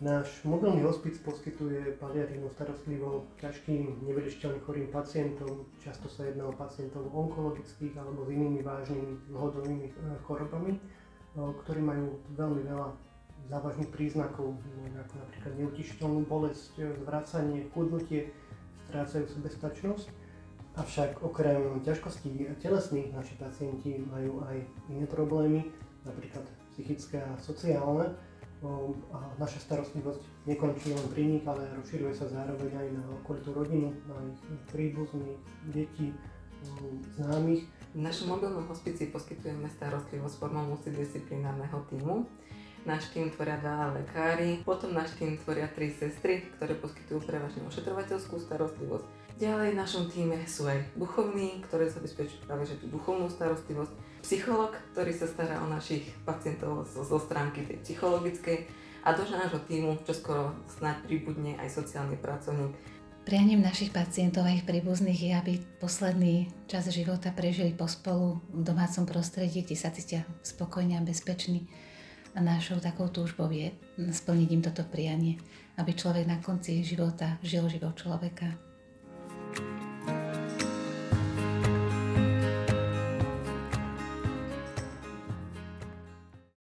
Náš mobilný hospic poskytuje paliatívnu starostlivosť ťažkým nevyliečiteľne chorým pacientom. Často sa jedná o pacientov onkologických alebo s inými vážnymi dlhodobými chorobami, ktorí majú veľmi veľa závažných príznakov, ako napríklad neutišiteľnú bolesť, zvracanie, chudnutie, strácajú sebestačnosť. Avšak okrem ťažkostí telesných naši pacienti majú aj iné problémy, napríklad psychické a sociálne. A naša starostlivosť nekončí len pri nich, ale rozširuje sa zároveň aj na okolitú rodinu, na ich príbuzných, detí, známych. V našom mobilnom hospici poskytujeme starostlivosť formou multidisciplinárneho tímu. Náš tím tvoria 2 lekári, potom náš tím tvoria 3 sestry, ktoré poskytujú prevažne ošetrovateľskú starostlivosť. Ďalej v našom tíme sú aj duchovní, ktoré zabezpečujú práve že tú duchovnú starostlivosť. Psychológ, ktorý sa stará o našich pacientov zo stránky tej psychologickej, a do nášho tímu čoskoro snáď pribudne aj sociálny pracovník. Prianím našich pacientov a ich príbuzných je, aby posledný čas života prežili pospolu v domácom prostredí, kde sa cítia spokojne a bezpeční. A našou takou túžbou je splniť im toto prianie, aby človek na konci života žil život človeka.